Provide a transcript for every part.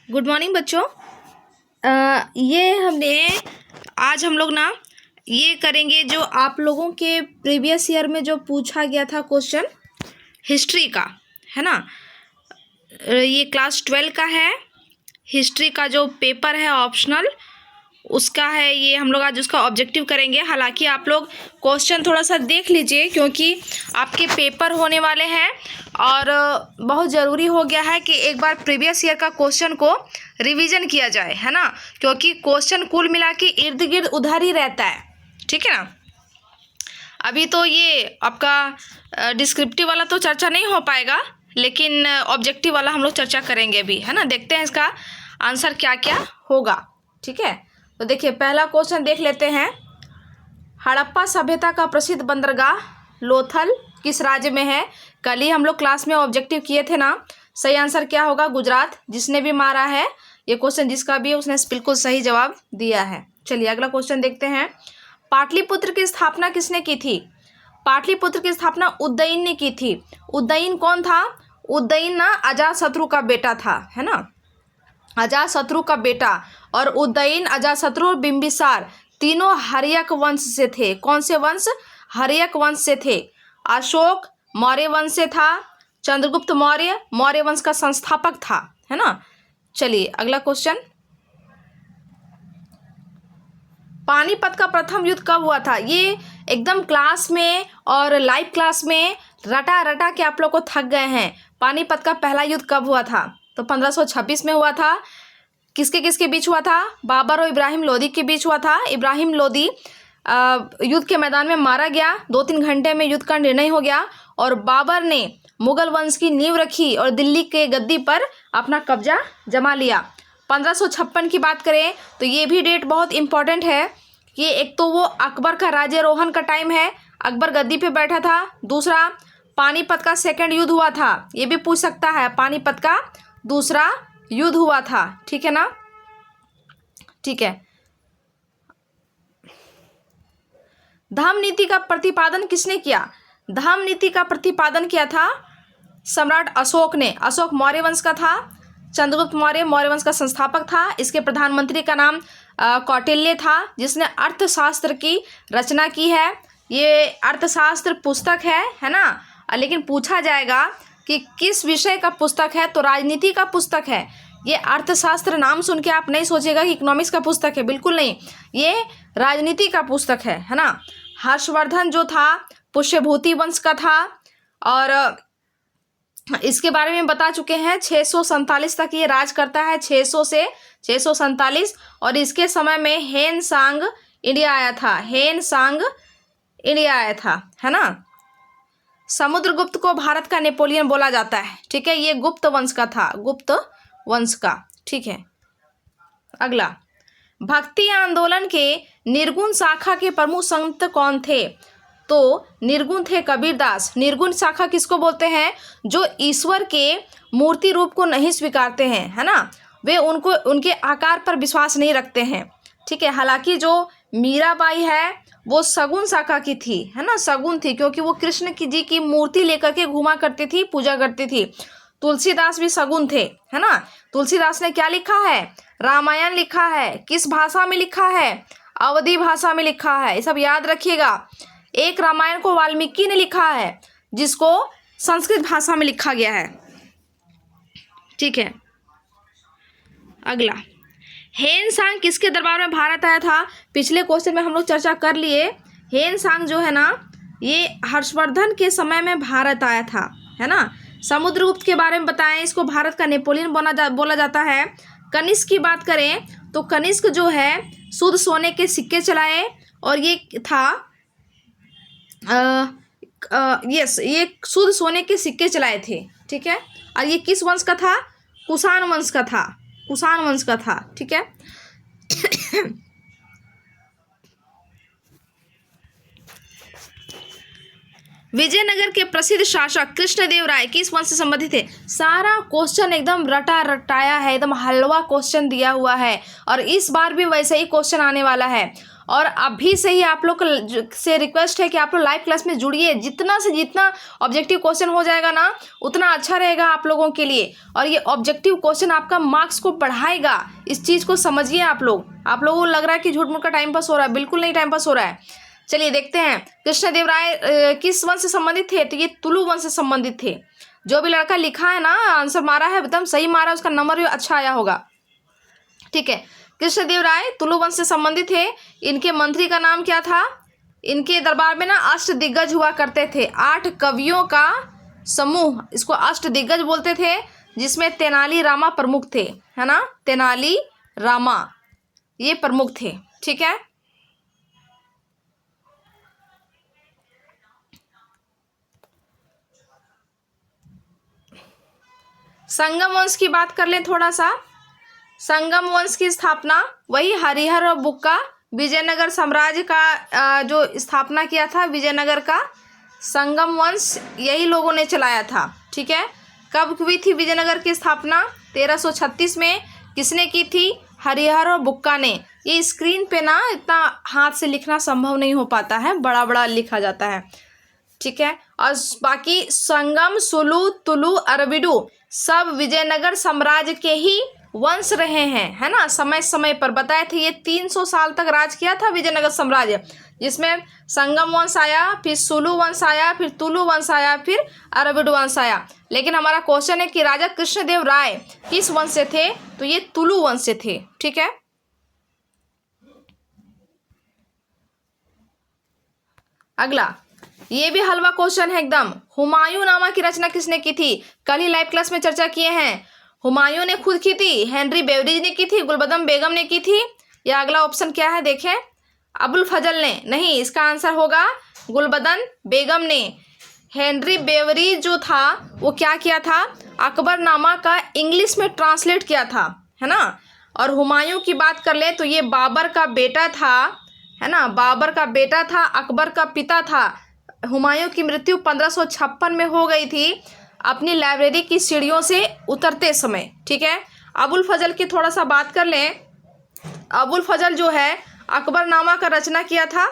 Good morning बच्चों। ये हमने आज हम लोग ना ये करेंगे जो आप लोगों के प्रीवियस ईयर में जो पूछा गया था क्वेश्चन हिस्ट्री का, है ना। ये क्लास 12 का है, हिस्ट्री का जो पेपर है ऑप्शनल उसका है। ये हम लोग आज उसका ऑब्जेक्टिव करेंगे। हालांकि आप लोग क्वेश्चन थोड़ा सा देख लीजिए क्योंकि आपके पेपर होने वाले हैं और बहुत ज़रूरी हो गया है कि एक बार प्रीवियस ईयर का क्वेश्चन को रिवीजन किया जाए, है ना। क्योंकि क्वेश्चन कुल मिला के इर्द गिर्द उधर ही रहता है, ठीक है ना। अभी तो ये आपका डिस्क्रिप्टिव वाला तो चर्चा नहीं हो पाएगा, लेकिन ऑब्जेक्टिव वाला हम लोग चर्चा करेंगे अभी, है ना। देखते हैं इसका आंसर क्या क्या होगा, ठीक है। तो देखिए पहला क्वेश्चन देख लेते हैं। हड़प्पा सभ्यता का प्रसिद्ध बंदरगाह लोथल किस राज्य में है? कल ही हम लोग क्लास में ऑब्जेक्टिव किए थे ना। सही आंसर क्या होगा? गुजरात। जिसने भी मारा है ये क्वेश्चन जिसका भी है उसने बिल्कुल सही जवाब दिया है। चलिए अगला क्वेश्चन देखते हैं। पाटलिपुत्र की स्थापना किसने की थी? पाटलिपुत्र की स्थापना उदयन ने की थी। उदयन कौन था? उदयन ना अजातशत्रु का बेटा था, है ना। अजातशत्रु का बेटा। और उदयन, अजातशत्रु और बिंबिसार तीनों हर्यक वंश से थे। कौन से वंश? हर्यक वंश से थे। अशोक मौर्य वंश से था। चंद्रगुप्त मौर्य मौर्य वंश का संस्थापक था, है ना। चलिए अगला क्वेश्चन। पानीपत का प्रथम युद्ध कब हुआ था? ये एकदम क्लास में और लाइव क्लास में रटा रटा के आप लोग को थक गए हैं। पानीपत का पहला युद्ध कब हुआ था? तो 1526 में हुआ था। किसके किसके बीच हुआ था? बाबर और इब्राहिम लोदी के बीच हुआ था। इब्राहिम लोदी युद्ध के मैदान में मारा गया। 2-3 घंटे में युद्ध का निर्णय हो गया और बाबर ने मुगल वंश की नींव रखी और दिल्ली के गद्दी पर अपना कब्जा जमा लिया। 1556 की बात करें तो ये भी डेट बहुत इंपॉर्टेंट है। ये एक तो वो अकबर का राज्यारोहण का टाइम है, अकबर गद्दी पे बैठा था। दूसरा पानीपत का सेकंड युद्ध हुआ था, ये भी पूछ सकता है। पानीपत का दूसरा युद्ध हुआ था, ठीक है ना। ठीक है। धम्म नीति का प्रतिपादन किसने किया? धम्म नीति का प्रतिपादन किया था सम्राट अशोक ने। अशोक मौर्य वंश का था। चंद्रगुप्त मौर्य मौर्य वंश का संस्थापक था। इसके प्रधानमंत्री का नाम कौटिल्य था, जिसने अर्थशास्त्र की रचना की है। ये अर्थशास्त्र पुस्तक है ना। लेकिन पूछा जाएगा कि किस विषय का पुस्तक है, तो राजनीति का पुस्तक है। ये अर्थशास्त्र नाम सुन के आप नहीं सोचिएगा कि इकोनॉमिक्स का पुस्तक है, बिल्कुल नहीं। ये राजनीति का पुस्तक है ना। हर्षवर्धन जो था पुष्यभूति वंश का था और इसके बारे में बता चुके हैं। 647 तक ये राज करता है, 600 से 647। और इसके समय में हेन सांग इंडिया आया था। हेन सांग इंडिया आया था, है ना। समुद्रगुप्त को भारत का नेपोलियन बोला जाता है, ठीक है। ये गुप्त वंश का था, गुप्त वंश का, ठीक है। अगला, भक्ति आंदोलन के निर्गुण शाखा के प्रमुख संत कौन थे? तो निर्गुण थे कबीरदास। निर्गुण शाखा किसको बोलते हैं? जो ईश्वर के मूर्ति रूप को नहीं स्वीकारते हैं, है ना। वे उनको उनके आकार पर विश्वास नहीं रखते हैं, ठीक है। हालांकि जो मीराबाई है वो सगुन शाखा की थी, है ना। सगुन थी क्योंकि वो कृष्ण की जी की मूर्ति लेकर के घुमा करती थी, पूजा करती थी। तुलसीदास भी सगुन थे, है ना। तुलसीदास ने क्या लिखा है? रामायण लिखा है। किस भाषा में लिखा है? अवधी भाषा में लिखा है। ये सब याद रखिएगा। एक रामायण को वाल्मीकि ने लिखा है जिसको संस्कृत भाषा में लिखा गया है, ठीक है। अगला, हेन सांग किसके दरबार में भारत आया था? पिछले क्वेश्चन में हम लोग चर्चा कर लिए। हेन सांग जो है ना ये हर्षवर्धन के समय में भारत आया था, है ना। समुद्रगुप्त के बारे में बताएं, इसको भारत का नेपोलियन बोला जाता है। कनिष्क की बात करें तो कनिष्क जो है शुद्ध सोने के सिक्के चलाए और ये था ये शुद्ध सोने के सिक्के चलाए थे, ठीक है। और ये किस वंश का था? कुषाण वंश का था। कुषाण वंश का था, ठीक है। विजयनगर के प्रसिद्ध शासक कृष्णदेव राय किस वंश से संबंधित थे? सारा क्वेश्चन एकदम रटा रटाया है, एकदम हलवा क्वेश्चन दिया हुआ है और इस बार भी वैसे ही क्वेश्चन आने वाला है। और अभी से ही आप लोग से रिक्वेस्ट है कि आप लोग लाइव क्लास में जुड़िए। जितना से जितना ऑब्जेक्टिव क्वेश्चन हो जाएगा ना उतना अच्छा रहेगा आप लोगों के लिए, और ये ऑब्जेक्टिव क्वेश्चन आपका मार्क्स को बढ़ाएगा। इस चीज़ को समझिए आप लोगों को लग रहा है कि झूठ मूठ का टाइम पास हो रहा है, बिल्कुल नहीं टाइम पास हो रहा है। चलिए देखते हैं कृष्णदेव राय किस वंश से संबंधित थे, तो ये तुलु वंश से संबंधित थे। जो भी लड़का लिखा है ना, आंसर मारा है एकदम सही मारा, उसका नंबर भी अच्छा आया होगा। ठीक है, कृष्णदेव राय तुलु वंश से संबंधित थे। इनके मंत्री का नाम क्या था? इनके दरबार में ना अष्ट दिग्गज हुआ करते थे, 8 कवियों का समूह, इसको अष्ट दिग्गज बोलते थे, जिसमें तेनाली रामा प्रमुख थे, है ना, तेनाली रामा ये प्रमुख थे। ठीक है, संगम वंश की बात कर लें थोड़ा सा। संगम वंश की स्थापना वही हरिहर और बुक्का, विजयनगर साम्राज्य का जो स्थापना किया था विजयनगर का, संगम वंश यही लोगों ने चलाया था। ठीक है, कब हुई थी विजयनगर की स्थापना? 1336 में। किसने की थी? हरिहर और बुक्का ने। ये स्क्रीन पे ना इतना हाथ से लिखना संभव नहीं हो पाता है, बड़ा बड़ा लिखा जाता है। ठीक है, और बाकी संगम, सुलु, तुलु, अरविडु सब विजयनगर साम्राज्य के ही वंश रहे हैं, है ना। समय समय पर बताए थे ये 300 साल तक राज किया था विजयनगर साम्राज्य, जिसमें संगम वंश आया, फिर सुलु वंश आया, फिर तुलु वंश आया, फिर अरविड वंश आया। लेकिन हमारा क्वेश्चन है कि राजा कृष्णदेव राय किस वंश से थे, तो ये तुलु वंश से थे। ठीक है, अगला ये भी हलवा क्वेश्चन है एकदम। हुमायूं नामा की रचना किसने की थी? कल ही लाइव क्लास में चर्चा किए हैं। हुमायूं ने खुद की थी, हेनरी बेवरेज ने की थी, गुलबदम बेगम ने की थी, या अगला ऑप्शन क्या है देखें, अबुल फजल ने। नहीं, इसका आंसर होगा गुलबदन बेगम ने। हेनरी बेवरेज जो था वो क्या किया था? अकबरनामा का इंग्लिश में ट्रांसलेट किया था, है ना। और हुमायूं की बात कर ले तो ये बाबर का बेटा था, है ना, बाबर का बेटा था, अकबर का पिता था। हुमायूं की मृत्यु 1556 में हो गई थी अपनी लाइब्रेरी की सीढ़ियों से उतरते समय। ठीक है, अबुल फजल की थोड़ा सा बात कर लें। अबुल फजल जो है अकबरनामा का रचना किया था,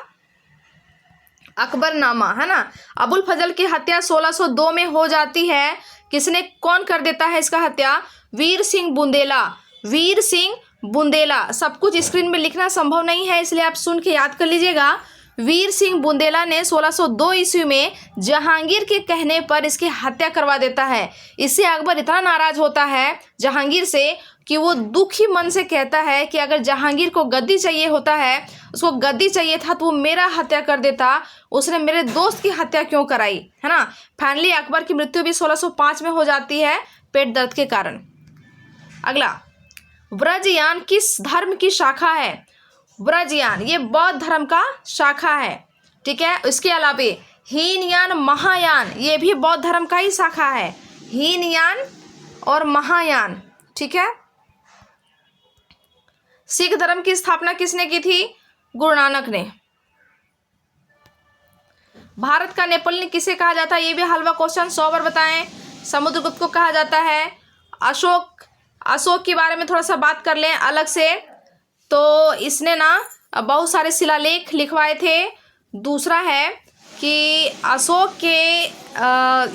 अकबरनामा, है ना। अबुल फजल की हत्या 1602 में हो जाती है। किसने, कौन कर देता है इसका हत्या? वीर सिंह बुंदेला। वीर सिंह बुंदेला। सब कुछ स्क्रीन में लिखना संभव नहीं है, इसलिए आप सुन के याद कर लीजिएगा। वीर सिंह बुंदेला ने 1602 ईस्वी में जहांगीर के कहने पर इसकी हत्या करवा देता है। इससे अकबर इतना नाराज होता है जहांगीर से कि वो दुखी मन से कहता है कि अगर जहांगीर को गद्दी चाहिए होता है, उसको गद्दी चाहिए था तो वो मेरा हत्या कर देता, उसने मेरे दोस्त की हत्या क्यों कराई, है ना। फाइनली अकबर की मृत्यु भी 1605 में हो जाती है पेट दर्द के कारण। अगला, व्रजयान किस धर्म की शाखा है? व्रजयान ये बौद्ध धर्म का शाखा है। ठीक है, इसके अलावा हीनयान, महायान ये भी बौद्ध धर्म का ही शाखा है, हीनयान और महायान। ठीक है, सिख धर्म की स्थापना किसने की थी? गुरु नानक ने। भारत का नेपोलियन किसे कहा जाता है? ये भी हलवा क्वेश्चन, 100 बार बताएं। समुद्रगुप्त को कहा जाता है। अशोक के बारे में थोड़ा सा बात कर लें अलग से, तो इसने ना बहुत सारे शिलालेख लिखवाए थे। दूसरा है कि अशोक के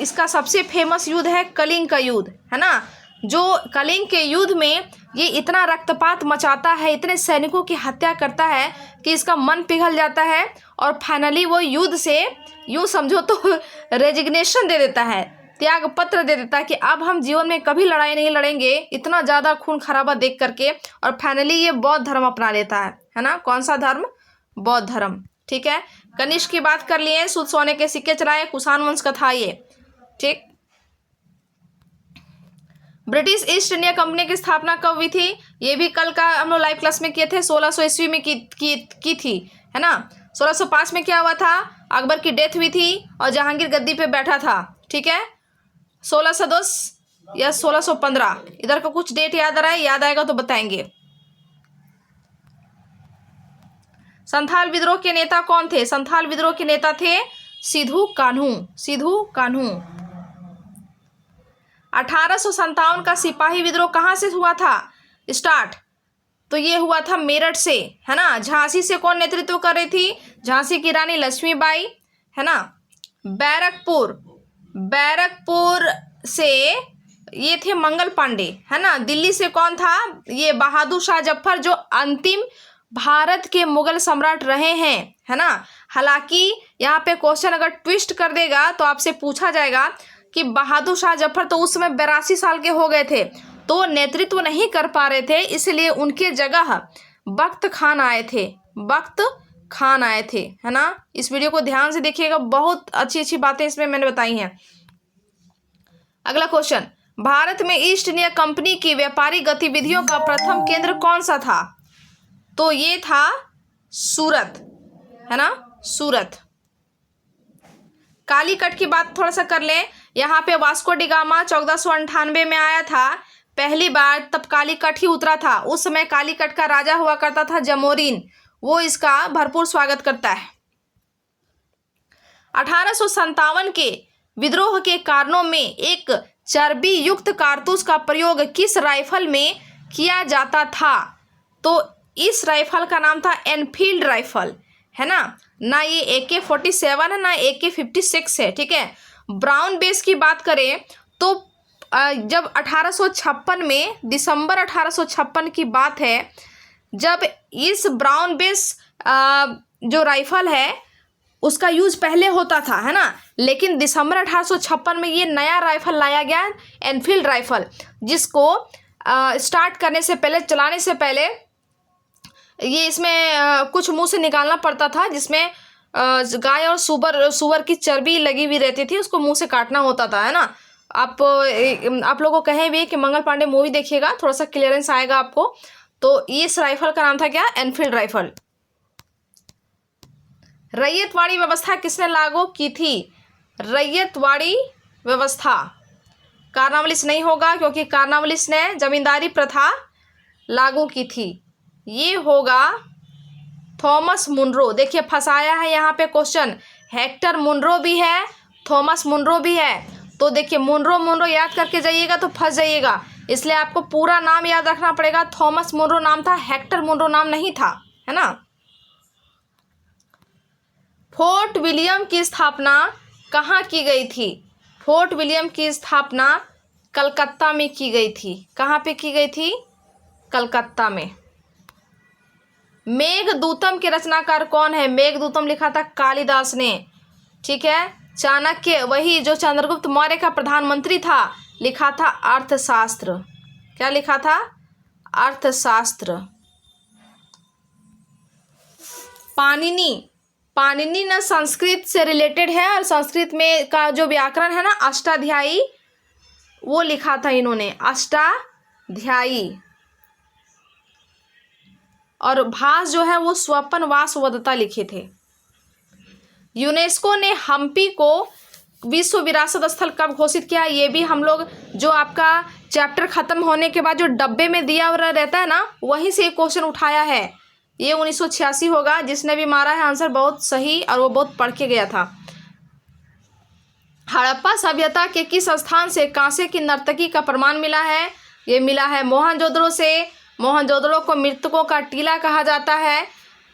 इसका सबसे फेमस युद्ध है कलिंग का युद्ध, है ना। जो कलिंग के युद्ध में ये इतना रक्तपात मचाता है, इतने सैनिकों की हत्या करता है कि इसका मन पिघल जाता है, और फाइनली वो युद्ध से यूँ समझो तो रेजिग्नेशन दे देता है, त्याग पत्र दे देता है कि अब हम जीवन में कभी लड़ाई नहीं लड़ेंगे, इतना ज़्यादा खून खराबा देख करके। और फाइनली ये बौद्ध धर्म अपना लेता है ना। कौन सा धर्म? बौद्ध धर्म। ठीक है, कनिष्क की बात कर लिए, सुध सोने के सिक्के चलाए, कुषाण वंश का था ये। ठीक, ब्रिटिश ईस्ट इंडिया कंपनी की स्थापना कब हुई थी? ये भी कल का हम लोग लाइव क्लास में किए थे, 1600 ईस्वी में की थी, है ना। 1605 में क्या हुआ था? अकबर की डेथ हुई थी और जहांगीर गद्दी पे बैठा था। ठीक है, 1610 या 1615, इधर का कुछ डेट याद आ रहा है? याद आएगा तो बताएंगे। संथाल विद्रोह के नेता कौन थे? संथाल विद्रोह के नेता थे सिद्धू कान्हू। सिद्धू कान्हू। 1857 का सिपाही विद्रोह कहाँ से हुआ था स्टार्ट? तो ये हुआ था मेरठ से, है ना। झांसी से कौन नेतृत्व कर रही थी? झांसी की रानी लक्ष्मीबाई, है ना। बैरकपुर से ये थे मंगल पांडे, है ना। दिल्ली से कौन था? ये बहादुर शाह जफर, जो अंतिम भारत के मुगल सम्राट रहे हैं, है ना। हालांकि यहाँ पे क्वेश्चन अगर ट्विस्ट कर देगा तो आपसे पूछा जाएगा कि बहादुर शाह जफर तो उस समय 82 साल के हो गए थे, तो नेतृत्व नहीं कर पा रहे थे, इसलिए उनके जगह बख्त खान आए थे, है ना। इस वीडियो को ध्यान से देखिएगा, बहुत अच्छी अच्छी बातें इसमें मैंने बताई हैं। अगला क्वेश्चन, भारत में ईस्ट इंडिया कंपनी की व्यापारिक गतिविधियों का प्रथम केंद्र कौन सा था? तो ये था सूरत, है ना, सूरत। कालीकट की बात थोड़ा सा कर लें। यहाँ पे वास्को डी गामा 1498 में आया था पहली बार, तब कालीकट ही उतरा था। उस समय कालीकट का राजा हुआ करता था जमोरीन, वो इसका भरपूर स्वागत करता है। 1857 के विद्रोह के कारणों में एक चर्बी युक्त कारतूस का प्रयोग किस राइफल में किया जाता था? तो इस राइफल का नाम था एनफील्ड राइफल, है ना ये AK-47 है, ना AK-56 है, ठीक है। ब्राउन बेस की बात करें तो जब 1856 में, दिसंबर 1856 की बात है, जब इस ब्राउन बेस जो राइफल है उसका यूज पहले होता था, है ना। लेकिन दिसंबर 1856 में ये नया राइफल लाया गया, एनफील्ड राइफल, जिसको स्टार्ट करने से पहले, चलाने से पहले ये इसमें कुछ मुंह से निकालना पड़ता था, जिसमें गाय और सुअर की चर्बी लगी हुई रहती थी, उसको मुंह से काटना होता था, है ना। आप लोगों को कहें भी कि मंगल पांडे मूवी देखिएगा, थोड़ा सा क्लियरेंस आएगा आपको। तो इस राइफल का नाम था क्या? Enfield rifle. रैयतवाड़ी व्यवस्था किसने लागू की थी? रैयतवाड़ी व्यवस्था कार्नवालिस नहीं होगा, क्योंकि कार्नवालिस ने जमींदारी प्रथा लागू की थी। ये होगा थॉमस मुनरो। देखिए फंसाया है यहाँ पे क्वेश्चन, हेक्टर मुनरो भी है, थॉमस मुनरो भी है। तो देखिए मुनरो याद करके जाइएगा तो फंस जाइएगा, इसलिए आपको पूरा नाम याद रखना पड़ेगा। थॉमस मुनरो नाम था, हेक्टर मुनरो नाम नहीं था, है ना। फोर्ट विलियम की स्थापना कहाँ की गई थी? फोर्ट विलियम की स्थापना कलकत्ता में की गई थी। कहाँ पे की गई थी? कलकत्ता में। मेघदूतम के रचनाकार कौन है? मेघदूतम लिखा था कालिदास ने, ठीक है। चाणक्य, वही जो चंद्रगुप्त मौर्य का प्रधानमंत्री था, लिखा था अर्थशास्त्र। क्या लिखा था? अर्थशास्त्र। पाणिनि ना संस्कृत से रिलेटेड है, और संस्कृत में का जो व्याकरण है ना, अष्टाध्यायी, वो लिखा था इन्होंने, अष्टाध्यायी। और भास जो है वो स्वपन वासवदत्ता लिखे थे। यूनेस्को ने हम्पी को विश्व विरासत स्थल कब घोषित किया? ये भी हम लोग जो आपका चैप्टर खत्म होने के बाद जो डब्बे में दिया हुआ रहता है ना, वहीं से एक क्वेश्चन उठाया है। ये 1986 होगा। जिसने भी मारा है आंसर बहुत सही, और वो बहुत पढ़ के गया था। हड़प्पा सभ्यता के किस स्थान से कांसे की नर्तकी का प्रमाण मिला है? ये मिला है मोहनजोदड़ो से। मोहनजोदड़ो को मृतकों का टीला कहा जाता है।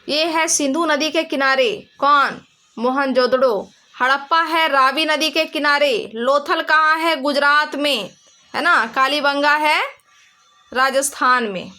ये है सिंधु नदी के किनारे। कौन? मोहनजोदड़ो। हड़प्पा है रावी नदी के किनारे। लोथल कहाँ है? गुजरात में, है ना। कालीबंगा है राजस्थान में।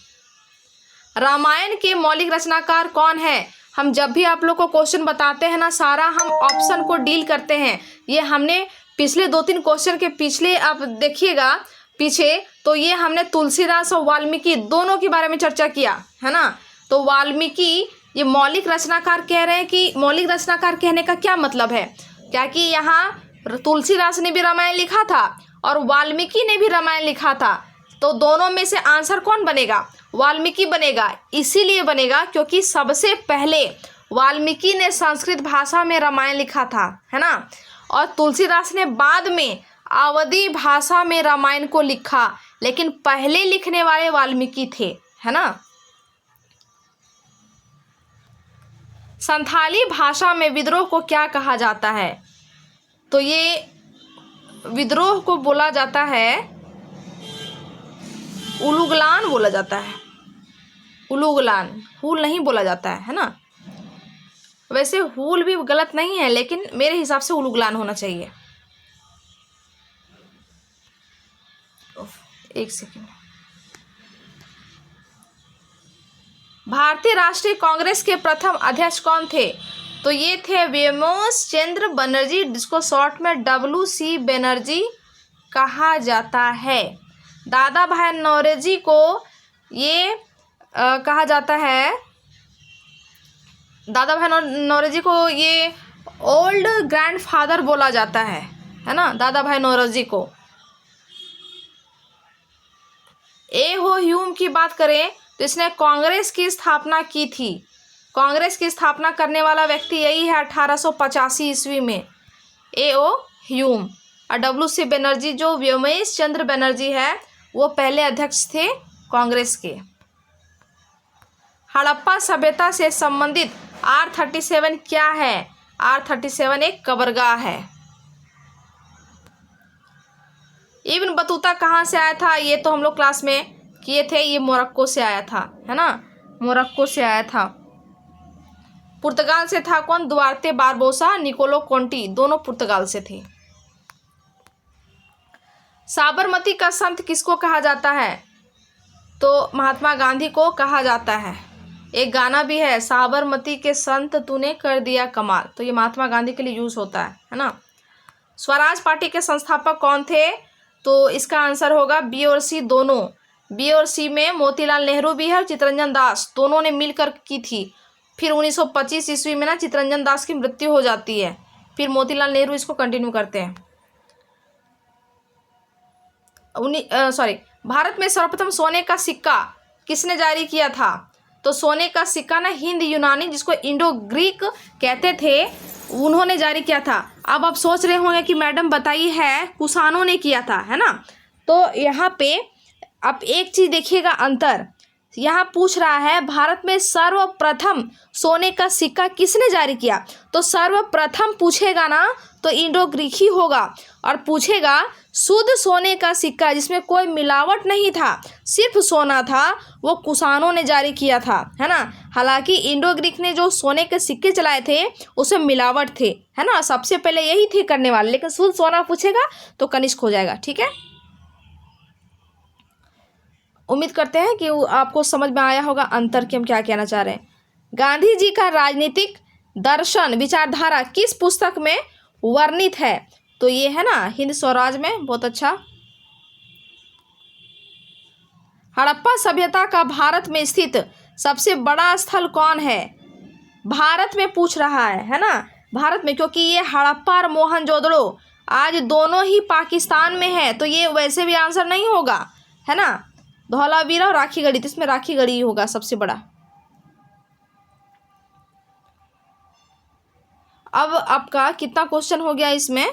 रामायण के मौलिक रचनाकार कौन है? हम जब भी आप लोग को क्वेश्चन बताते हैं ना, सारा हम ऑप्शन को डील करते हैं। ये हमने पिछले 2-3 क्वेश्चन के पिछले आप देखिएगा पीछे, तो ये हमने तुलसीदास और वाल्मीकि दोनों के बारे में चर्चा किया, है ना। तो वाल्मीकि ये मौलिक रचनाकार कह रहे हैं कि मौलिक रचनाकार कहने का क्या मतलब है? क्या कि यहाँ तुलसीदास ने भी रामायण लिखा था और वाल्मीकि ने भी रामायण लिखा था, तो दोनों में से आंसर कौन बनेगा? वाल्मीकि बनेगा। इसीलिए बनेगा क्योंकि सबसे पहले वाल्मीकि ने संस्कृत भाषा में रामायण लिखा था, है ना। और तुलसीदास ने बाद में अवधी भाषा में रामायण को लिखा, लेकिन पहले लिखने वाले वाल्मीकि थे, है ना। संथाली भाषा में विद्रोह को क्या कहा जाता है? तो ये विद्रोह को बोला जाता है उलुगलान बोला जाता है। उलूगलान, हुल नहीं बोला जाता है ना। वैसे हुल भी गलत नहीं है, लेकिन मेरे हिसाब से उलूगलान होना चाहिए। एक सेकेंड। भारतीय राष्ट्रीय कांग्रेस के प्रथम अध्यक्ष कौन थे? तो ये थे व्योमेश चंद्र बनर्जी, जिसको शॉर्ट में WC बनर्जी कहा जाता है। दादा भाई नौरोजी को ये कहा जाता है, दादा भाई नौरोजी को ये ओल्ड ग्रैंडफादर बोला जाता है ना, दादा भाई नौरोजी को। ए हो ह्यूम की बात करें तो इसने कांग्रेस की स्थापना की थी। कांग्रेस की स्थापना करने वाला व्यक्ति यही है 1885 ईस्वी में, ए ओ ह्यूम। और WC बनर्जी जो व्योमेश चंद्र बनर्जी है वो पहले अध्यक्ष थे कांग्रेस के। हड़प्पा सभ्यता से संबंधित R37 क्या है? R37 एक कब्रगाह है। इब्न बतूता कहाँ से आया था? ये तो हम लोग क्लास में किए थे, ये मोरक्को से आया था, है ना, मोरक्को से आया था। पुर्तगाल से था कौन? दुआर्ते बारबोसा, निकोलो कोंटी, दोनों पुर्तगाल से थे। साबरमती का संत किसको कहा जाता है? तो महात्मा गांधी को कहा जाता है। एक गाना भी है, साबरमती के संत तूने कर दिया कमाल, तो ये महात्मा गांधी के लिए यूज होता है ना। स्वराज पार्टी के संस्थापक कौन थे? तो इसका आंसर होगा बी और सी दोनों। बी और सी में मोतीलाल नेहरू भी है और चित्तरंजन दास, दोनों ने मिलकर की थी। फिर 1925 ईस्वी में ना चित्तरंजन दास की मृत्यु हो जाती है, फिर मोतीलाल नेहरू इसको कंटिन्यू करते हैं। भारत में सर्वप्रथम सोने का सिक्का किसने जारी किया था? तो सोने का सिक्का ना हिंद यूनानी, जिसको इंडो ग्रीक कहते थे, उन्होंने जारी किया था। अब आप सोच रहे होंगे कि मैडम बताइए है कुषाणों ने किया था, है ना। तो यहाँ पे आप एक चीज़ देखिएगा अंतर, यहाँ पूछ रहा है भारत में सर्वप्रथम सोने का सिक्का किसने जारी किया। तो सर्वप्रथम पूछेगा ना तो इंडो ग्रीक ही होगा, और पूछेगा शुद्ध सोने का सिक्का जिसमें कोई मिलावट नहीं था, सिर्फ सोना था, वो कुषाणों ने जारी किया था, है ना। हालांकि इंडो ग्रीक ने जो सोने के सिक्के चलाए थे उसमें मिलावट थे, है ना, सबसे पहले यही थे करने वाले, लेकिन शुद्ध सोना पूछेगा तो कनिष्क हो जाएगा। ठीक है, उम्मीद करते हैं कि आपको समझ में आया होगा अंतर कि हम क्या कहना चाह रहे हैं। गांधी जी का राजनीतिक दर्शन विचारधारा किस पुस्तक में वर्णित है? तो ये है ना हिंद स्वराज में, बहुत अच्छा। हड़प्पा सभ्यता का भारत में स्थित सबसे बड़ा स्थल कौन है? भारत में पूछ रहा है ना, भारत में, क्योंकि ये हड़प्पा और मोहनजोदड़ो आज दोनों ही पाकिस्तान में है, तो ये वैसे भी आंसर नहीं होगा, है ना। धौलावीरा और राखीगढ़ी, तो इसमें राखीगढ़ी होगा सबसे बड़ा। अब आपका कितना क्वेश्चन हो गया इसमें?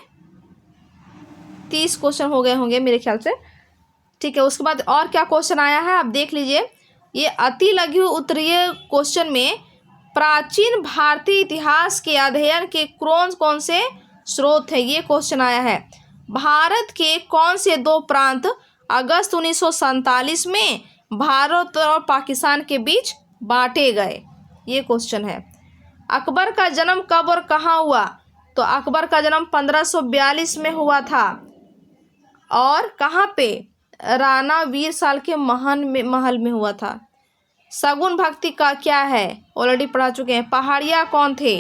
30 क्वेश्चन हो गए होंगे मेरे ख्याल से। ठीक है, उसके बाद और क्या क्वेश्चन आया है आप देख लीजिए। ये अति लघु उत्तरीय क्वेश्चन में प्राचीन भारतीय इतिहास के अध्ययन के कौन कौन से स्रोत है, ये क्वेश्चन आया है। भारत के कौन से दो प्रांत अगस्त 1947 में भारत और पाकिस्तान के बीच बांटे गए, ये क्वेश्चन है। अकबर का जन्म कब और कहाँ हुआ? तो अकबर का जन्म 1542 में हुआ था, और कहाँ पे? राणा वीर साल के महल में हुआ था। सगुन भक्ति का क्या है? ऑलरेडी पढ़ा चुके हैं। पहाड़िया कौन थे?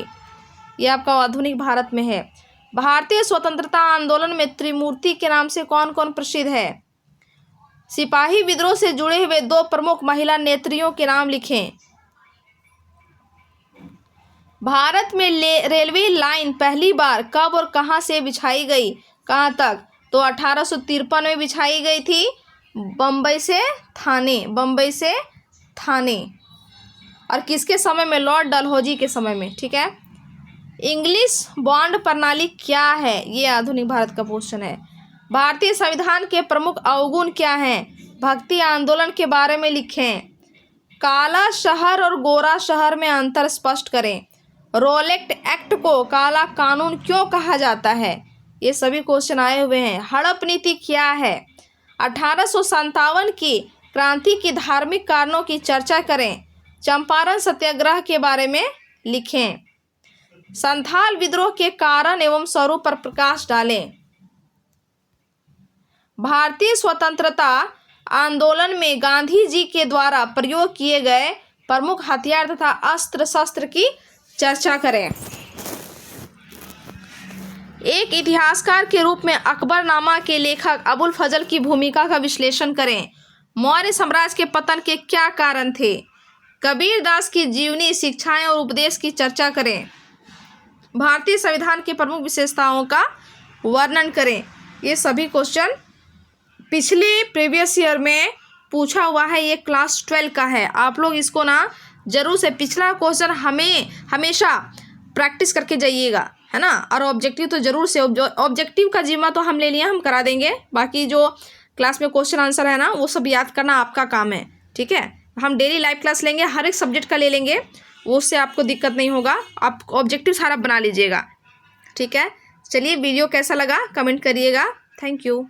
ये आपका आधुनिक भारत में है। भारतीय स्वतंत्रता आंदोलन में त्रिमूर्ति के नाम से कौन कौन प्रसिद्ध है? सिपाही विद्रोह से जुड़े हुए दो प्रमुख महिला नेत्रियों के नाम लिखें। भारत में रेलवे लाइन पहली बार कब और कहां से बिछाई गई, कहां तक? तो 1853 में बिछाई गई थी, बम्बई से थाने। और किसके समय में? लॉर्ड डलहौजी के समय में। ठीक है, इंग्लिश बॉन्ड प्रणाली क्या है? ये आधुनिक भारत का क्वेश्चन है। भारतीय संविधान के प्रमुख अवगुण क्या हैं? भक्ति आंदोलन के बारे में लिखें। काला शहर और गोरा शहर में अंतर स्पष्ट करें। रोलेक्ट एक्ट को काला कानून क्यों कहा जाता है? ये सभी क्वेश्चन आए हुए हैं। हड़प नीति क्या है? 1857 की क्रांति की धार्मिक कारणों की चर्चा करें। चंपारण सत्याग्रह के बारे में लिखें। संथाल विद्रोह के कारण एवं स्वरूप पर प्रकाश डालें। भारतीय स्वतंत्रता आंदोलन में गांधी जी के द्वारा प्रयोग किए गए प्रमुख हथियार तथा अस्त्र शस्त्र की चर्चा करें। एक इतिहासकार के रूप में अकबरनामा के लेखक अबुल फजल की भूमिका का विश्लेषण करें। मौर्य साम्राज्य के पतन के क्या कारण थे। कबीरदास की जीवनी, शिक्षाएं और उपदेश की चर्चा करें। भारतीय संविधान की प्रमुख विशेषताओं का वर्णन करें। ये सभी क्वेश्चन पिछले प्रीवियस ईयर में पूछा हुआ है। ये क्लास 12 का है। आप लोग इसको ना जरूर से पिछला क्वेश्चन हमेशा प्रैक्टिस करके जाइएगा, है ना। और ऑब्जेक्टिव तो जरूर से, ऑब्जेक्टिव का जिम्मा तो हम ले लिया, हम करा देंगे। बाकी जो क्लास में क्वेश्चन आंसर है ना, वो सब याद करना आपका काम है, ठीक है। हम डेली लाइव क्लास लेंगे, हर एक सब्जेक्ट का ले लेंगे, वो उससे आपको दिक्कत नहीं होगा। आप ऑब्जेक्टिव सारा बना लीजिएगा, ठीक है। चलिए, वीडियो कैसा लगा कमेंट करिएगा। Thank you.